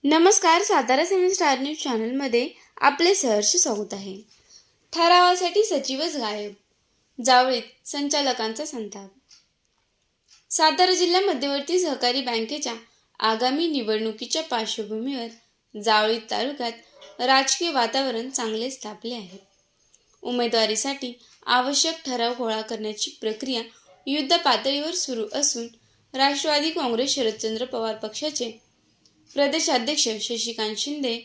नमस्कार, सातारा सेवन star news चॅनलमध्ये आपले सहर्ष स्वागत आहे. ठरावासाठी सचिवच गायब, जावळीत संचालकांचा संताप. सातारा जिल्हा मध्यवर्ती सहकारी बँकेच्या आगामी निवडणुकीच्या पार्श्वभूमीवर जावळी तालुक्यात राजकीय वातावरण चांगलेच तापले आहे. उमेदवारीसाठी आवश्यक ठराव गोळा करण्याची प्रक्रिया युद्ध पातळीवर सुरू असून राष्ट्रवादी काँग्रेस शरदचंद्र पवार पक्षाचे प्रदेशाध्यक्ष शशिकांत शिंदे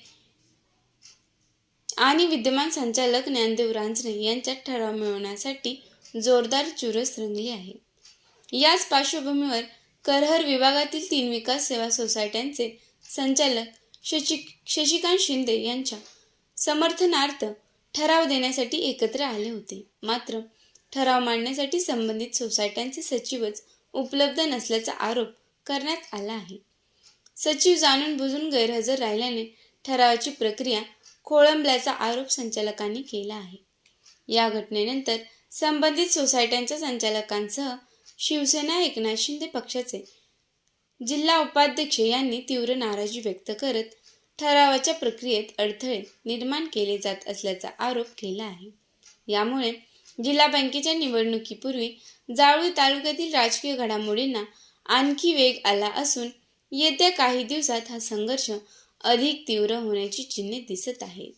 आणि विद्यमान संचालक ज्ञानदेव रांजणे यांच्यात ठराव मिळवण्यासाठी जोरदार चुरस रंगली आहे. याच पार्श्वभूमीवर करहर विभागातील 3 विकास सेवा सोसायट्यांचे संचालक शशिकांत शिंदे यांच्या समर्थनार्थ ठराव देण्यासाठी एकत्र आले होते. मात्र ठराव मांडण्यासाठी संबंधित सोसायट्यांचे सचिवच उपलब्ध नसल्याचा आरोप करण्यात आला आहे. सचिव जाणून बुजून गैरहजर राहिल्याने ठरावाची प्रक्रिया खोळंबल्याचा आरोप संचालकांनी केला आहे. या घटनेनंतर संबंधित सोसायट्यांच्या संचालकांसह शिवसेना एकनाथ शिंदे पक्षाचे जिल्हा उपाध्यक्ष यांनी तीव्र नाराजी व्यक्त करत ठरावाच्या प्रक्रियेत अडथळे निर्माण केले जात असल्याचा आरोप केला आहे. यामुळे जिल्हा बँकेच्या निवडणुकीपूर्वी जावळी तालुक्यातील राजकीय घडामोडींना आणखी वेग आला असून येत्या काही दिवसात हा संघर्ष अधिक तीव्र होण्याची चिन्हे दिसत आहेत.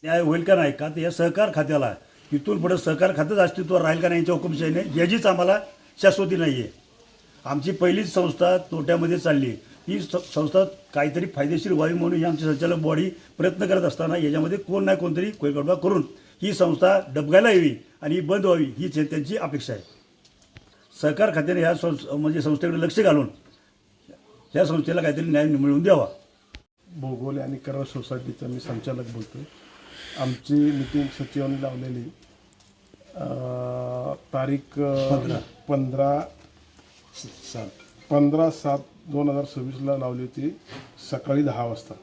न्याय होईल का नाही का, या सहकार खात्याला इथून पुढे सहकार खात्याच अस्तित्वावर राहील का नाही यांच्या हुकुमशाहीने याचीच आम्हाला शाश्वती नाही आहे. आमची पहिलीच संस्था तोट्यामध्ये चालली. ही संस्था काहीतरी फायदेशीर व्हावी म्हणून ही आमची संचालक बॉडी प्रयत्न करत असताना याच्यामध्ये कोण नाही कोणतरी कोयगडबा करून ही संस्था डबगायला यावी आणि ही बंद व्हावी ही त्यांची अपेक्षा आहे. सहकार खात्याने ह्या म्हणजे संस्थेकडे लक्ष घालून या संस्थेला काहीतरी न्याय मिळवून द्यावा. भोगोले आणि करवा सोसायटीचा मी संचालक बोलतो. आमची मीटिंग सचिवांनी लावलेली तारीख 15/7/2026 लावली होती सकाळी 10 वाजता.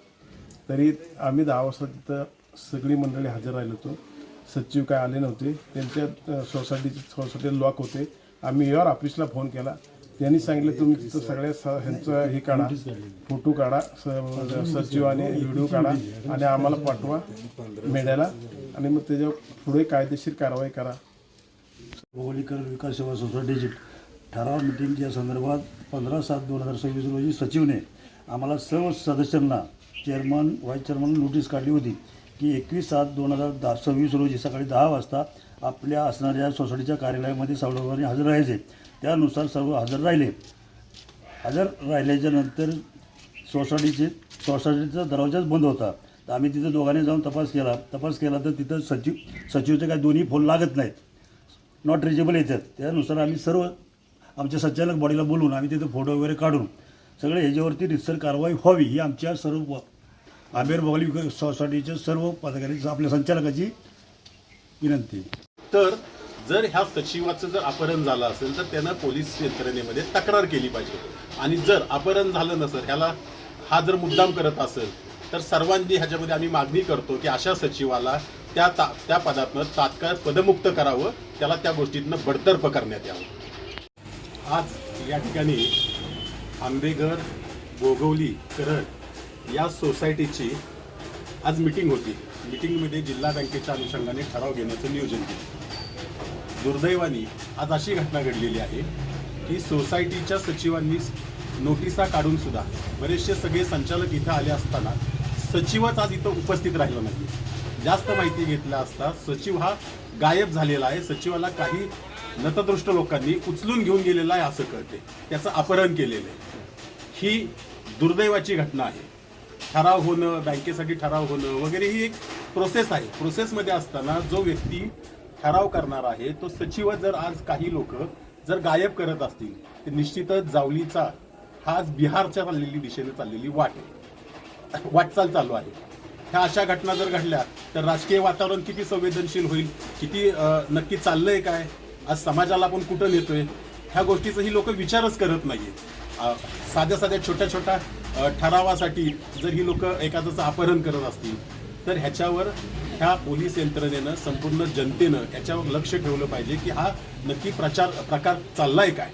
तरी आम्ही 10 वाजता तिथं सगळी मंडळी हजर राहिलो होतो. सचिव काय आले नव्हते. त्यांच्या सोसायटी लॉक होते. आम्ही यावर ऑफिसला फोन केला. त्यांनी सांगितलं तुम्ही तिथं सगळ्या ह्यांचं हे काढा, फोटो काढा, सचिवाने व्हिडिओ काढा आणि आम्हाला पाठवा मीडियाला आणि मग त्याच्या पुढे कायदेशीर कारवाई करा. भौगोलिकरण विकास सेवा सोसायटीची ठराव मीटिंगच्या संदर्भात 15/7/2026 रोजी सचिवने आम्हाला सर्व सदस्यांना चेअरमन व्हाईस चेअरमन नोटीस काढली होती की 21/7/2026 रोजी सकाळी 10 वाजता आपल्या असणाऱ्या सोसायटीच्या कार्यालयामध्ये सर्वांनी हजर राहायचे. त्यानुसार सर्व हजर राहिले. हजर राहिल्याच्या नंतर सोसायटीचा दरवाजाच बंद होता. तर आम्ही तिथं दोघांनी जाऊन तपास केला तर तिथं सचिवचे काही दोन्ही फोन लागत नाहीत, नॉट रिचेबल येतात. त्यानुसार आम्ही सर्व आमच्या संचालक बॉडीला बोलवून आम्ही तिथं फोटो वगैरे काढून सगळे ह्याच्यावरती रितसर कारवाई व्हावी ही आमच्या सर्व आंबेर भौगोलिक सोसायटीच्या सर्व पदाधिकारी आपल्या संचालकाची विनंती. तर जर ह्या सचिवाचं जर अपहरण झालं असेल तर त्यानं पोलीस यंत्रणेमध्ये तक्रार केली पाहिजे. आणि जर अपहरण झालं नसेल, हा जर मुद्दाम करत असेल तर सर्वांनी ह्याच्यामध्ये आम्ही मागणी करतो की अशा सचिवाला त्या पदातनं तात्काळ पदमुक्त करावं, त्याला त्या गोष्टीतनं बडतर्फ करण्यात यावं. आज या ठिकाणी आंबेघर भोगवली करड या सोसायटीची आज मीटिंग होती. मीटिंगमध्ये जिल्हा बँकेच्या अनुषंगाने ठराव घेण्याचं नियोजन केलं. दुर्दैवाने आज अशी घटना घडलेली आहे की सोसायटीच्या सचिवांनी नोटिसा काढून सुद्धा बरेचसे सगळे संचालक इथं आले असताना सचिवच आज इथं उपस्थित राहिला नाही. जास्त माहिती घेतल्या असता सचिव हा गायब झालेला आहे. सचिवाला काही नतदृष्ट लोकांनी उचलून घेऊन गेलेला आहे असं कळते. त्याचं अपहरण केलेलं आहे. ही दुर्दैवाची घटना आहे. ठराव होणं, बँकेसाठी ठराव होणं वगैरे ही एक प्रोसेस आहे. प्रोसेसमध्ये असताना जो व्यक्ती ठराव करणार आहे तो सचिव जर आज काही लोक जर गायब करत असतील तर निश्चितच जावलीचा हा आज बिहारच्या दिशेने चाललेली वाटचाल चालू आहे. ह्या अशा घटना जर घडल्या तर राजकीय वातावरण किती संवेदनशील होईल, किती नक्की चाललंय काय, आज समाजाला आपण कुठं नेतोय ह्या गोष्टीचाही लोक विचारच करत नाहीये. साध्या छोट्या ठरावासाठी जर ही लोक एखाद्याचं अपहरण करत असतील तर ह्याच्यावर ह्या पोलीस यंत्रणेनं, संपूर्ण जनतेनं याच्यावर लक्ष ठेवलं पाहिजे की हा नक्की प्रकार चाललाय काय.